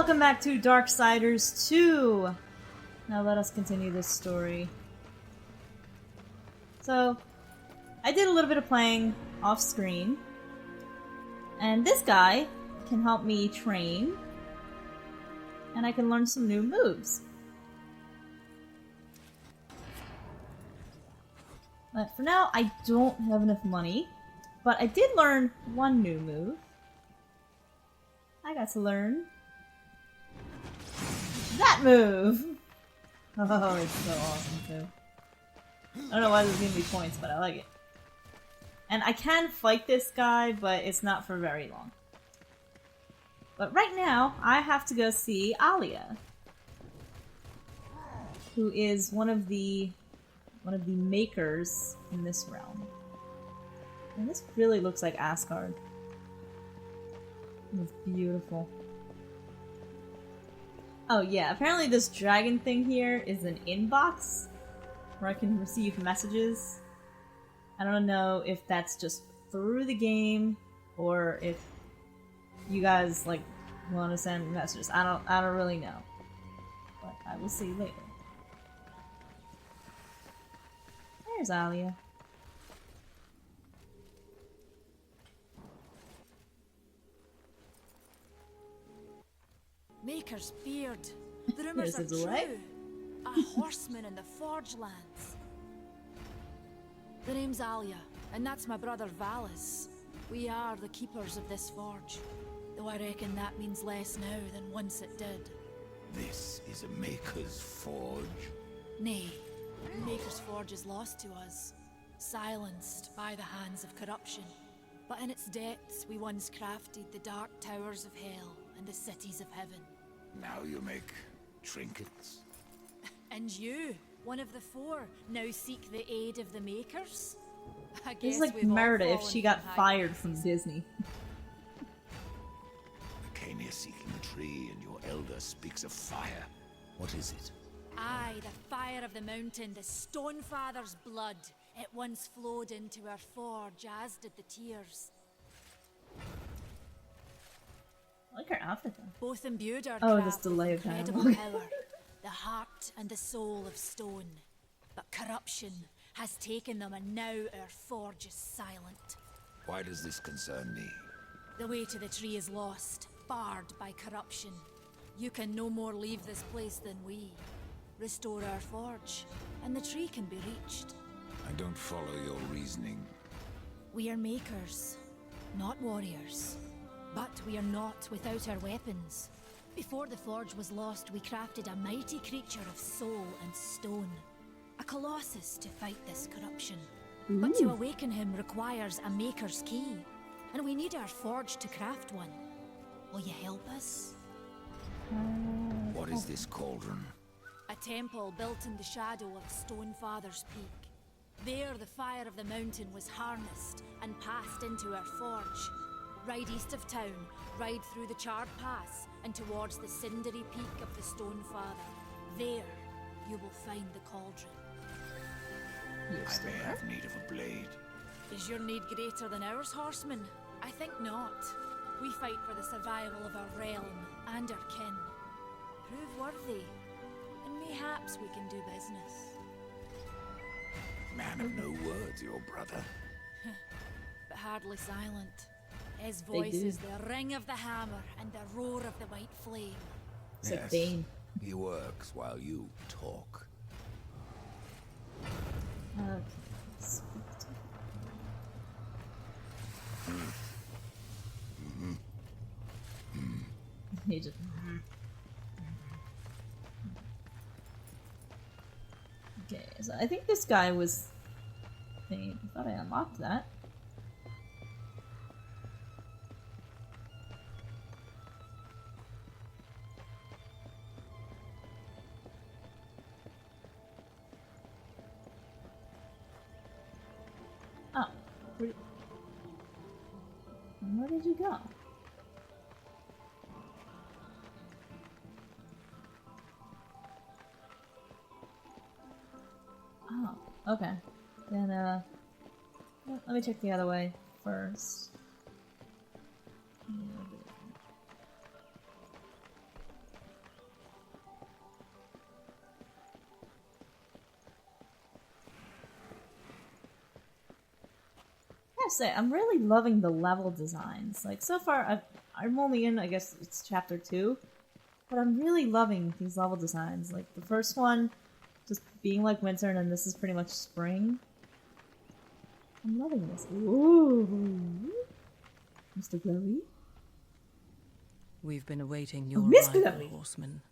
Welcome back to Darksiders 2! Now let us continue this story. So, I did a little bit of playing off screen, and this guy can help me train, and I can learn some new moves. But for now, I don't have enough money, but I did learn one new move. I got to learn that move! Oh, it's so awesome too. I don't know why there's gonna be points, but I like it. And I can fight this guy, but it's not for very long. But right now, I have to go see Alia, who is one of the makers in this realm. And this really looks like Asgard. It's beautiful. Oh yeah, apparently this dragon thing here is an inbox where I can receive messages. I don't know if that's just through the game or if you guys like want to send messages. I don't really know. But I will see later. There's Alia. Maker's beard. The rumors are true. A horseman in the Forge lands. The name's Alia, and that's my brother Valis. We are the keepers of this forge, though I reckon that means less now than once it did. This is a Maker's Forge? Nay, Maker's Forge is lost to us, silenced by the hands of corruption. But in its depths we once crafted the dark towers of hell and the cities of heaven. Now you make trinkets? And you, one of the four, now seek the aid of the Makers? I guess it's like we've all Merida if fallen she got from fired from Disney. I came here seeking a tree, and your elder speaks of fire. What is it? Aye, the fire of the mountain, the Stonefather's blood. It once flowed into our forge, as did the tears. I like her outfit though. Both imbued our Oh, craft this delay with of incredible time. power, the heart and the soul of stone. But corruption has taken them, and now our forge is silent. Why does this concern me? The way to the tree is lost, barred by corruption. You can no more leave this place than we. Restore our forge, and the tree can be reached. I don't follow your reasoning. We are makers, not warriors. But we are not without our weapons. Before the forge was lost, we crafted a mighty creature of soul and stone. A colossus to fight this corruption. Ooh. But to awaken him requires a maker's key. And we need our forge to craft one. Will you help us? What is this cauldron? A temple built in the shadow of Stonefather's Peak. There the fire of the mountain was harnessed and passed into our forge. Ride east of town, ride through the charred pass, and towards the cindery peak of the Stonefather. There, you will find the cauldron. I may have need of a blade. Is your need greater than ours, horseman? I think not. We fight for the survival of our realm and our kin. Prove worthy, and mayhaps we can do business. Man of no words, your brother. But hardly silent. His voice is the ring of the hammer and the roar of the white flame. It's like Bane. He works while you talk. Okay. He just... Okay, so I think this guy was... I thought I unlocked that. Oh, where did you go? Oh, okay. Then, let me check the other way first. say, I'm really loving the level designs. Like, so far, I'm only in, I guess it's chapter 2, but I'm really loving these level designs. Like, the first one, just being like winter, and then this is pretty much spring. I'm loving this. Ooh. Mr. Glowy? We've been awaiting your Miss arrival, Glowy. horseman.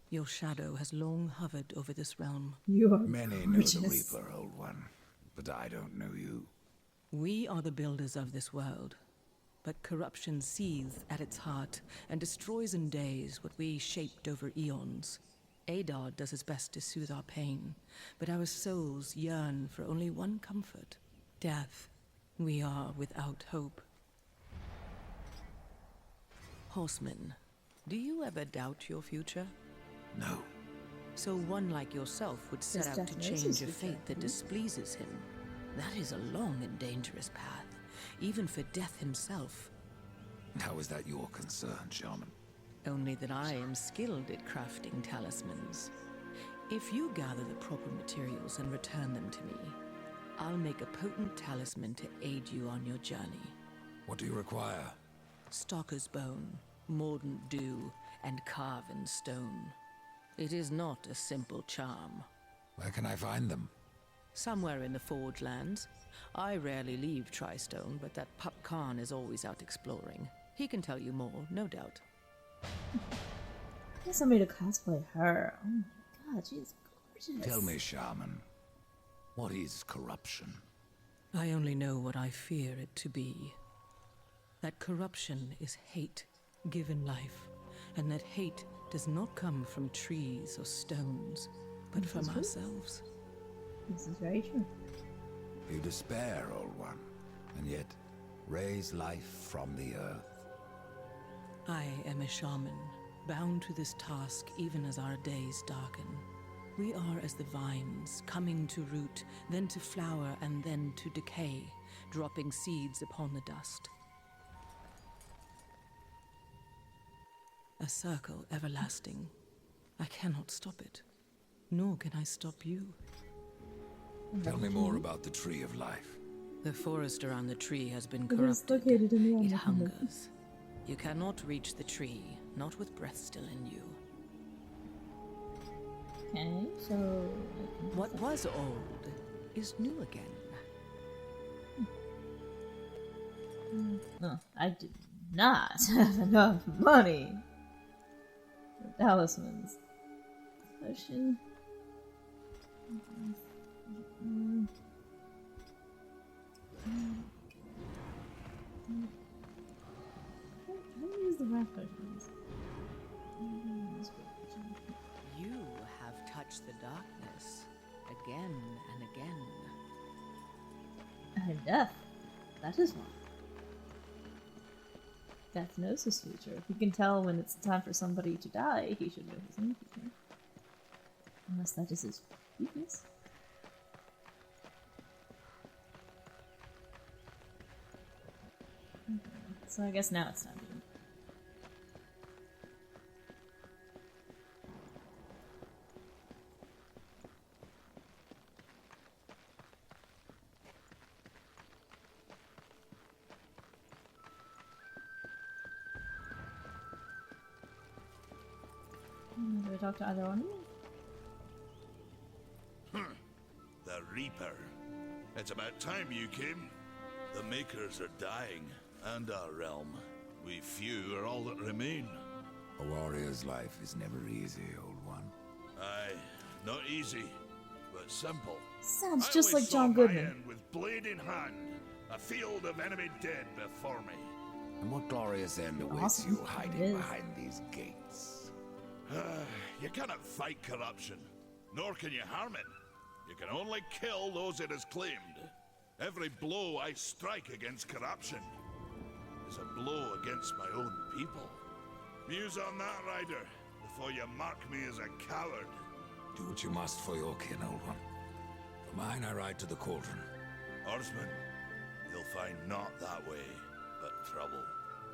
Your shadow has long hovered over this realm. You are Many know gorgeous. the Reaper, old one, but I don't know you. We are the builders of this world, but corruption seethes at its heart and destroys in days what we shaped over eons. Adar does his best to soothe our pain, but our souls yearn for only one comfort: death. We are without hope. Horseman, do you ever doubt your future? No. So one like yourself would set There's out to definitely change a future. fate that displeases him. That is a long and dangerous path, even for death himself. How is that your concern, Shaman? Only that I am skilled at crafting talismans. If you gather the proper materials and return them to me, I'll make a potent talisman to aid you on your journey. What do you require? Stalker's bone, mordant dew, and carven stone. It is not a simple charm. Where can I find them? Somewhere in the Forge Lands. I rarely leave Tristone, but that pup Khan is always out exploring. He can tell you more, no doubt. I guess I made a cosplay her. Oh my god, she's gorgeous. Tell me, Shaman, what is corruption? I only know what I fear it to be. That corruption is hate given life, and that hate does not come from trees or stones, but from ourselves. This is very true. You despair, old one, and yet raise life from the earth. I am a shaman, bound to this task even as our days darken. We are as the vines, coming to root, then to flower, and then to decay, dropping seeds upon the dust. A circle everlasting. I cannot stop it, nor can I stop you. Tell me more about the Tree of Life. The forest around the tree has been It is corrupted. located in the It Amazon. hungers. You cannot reach the tree, not with breath still in you. Okay, so What was old is new again. no, I did not have enough money for talismans. Potion. How do you use the right potions? You have touched the darkness again and again. And death. That is one. Death knows his future. If he can tell when it's time for somebody to die, he should know his own future. Unless that is his weakness. Okay, so I guess now it's time to do. Do we talk to either one of you? The Reaper. It's about time you came. The Makers are dying, and our realm. We few are all that remain. A warrior's life is never easy, old one. Aye, not easy, but simple. Sounds I just only like saw John my Goodman. end with blade in hand, a field of enemy dead before me. And what glorious end awaits Awesome. you It hiding is. behind these gates? You cannot fight corruption, nor can you harm it. You can only kill those it has claimed. Every blow I strike against corruption is a blow against my own people. Muse on that, Rider, before you mark me as a coward. Do what you must for your kin, old one. For mine, I ride to the cauldron. Horseman, you'll find not that way, but trouble.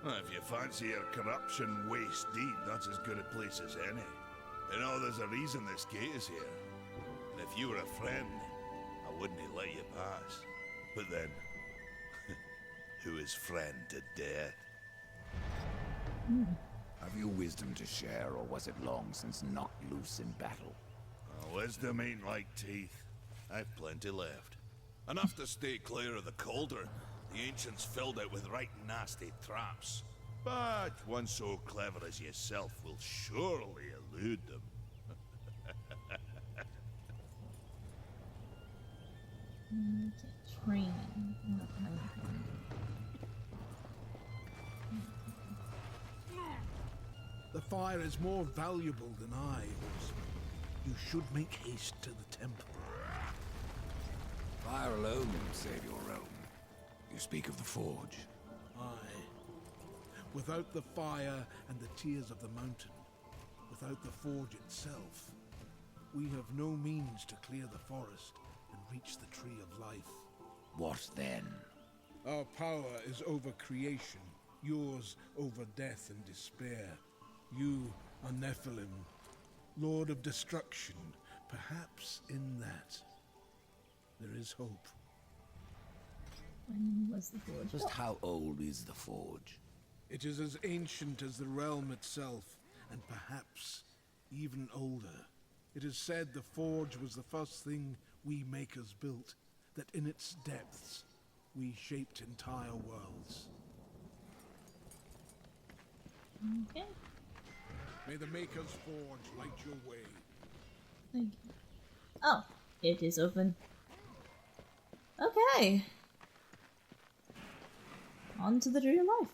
If you fancy your corruption waist deep, that's as good a place as any. You know, there's a reason this gate is here. And if you were a friend, I wouldn't let you pass. But then, who is friend to death. Have you wisdom to share, or was it long since knocked loose in battle? Wisdom ain't like teeth. I've plenty left. Enough to stay clear of the cauldron. The ancients filled it with right nasty traps. But one so clever as yourself will surely elude them. Okay, training. The fire is more valuable than I, Orsman. You should make haste to the temple. Fire alone won't save your realm. You speak of the forge. Aye. Without the fire and the tears of the mountain, without the forge itself, we have no means to clear the forest and reach the tree of life. What then? Our power is over creation, yours over death and despair. You are Nephilim, Lord of Destruction. Perhaps in that, there is hope. When was the forge? Just how old is the forge? It is as ancient as the realm itself, and perhaps even older. It is said the forge was the first thing we makers built, that in its depths we shaped entire worlds. Okay. May the Maker's Forge light your way. Thank you. Oh, it is open. Okay. On to the tree of life.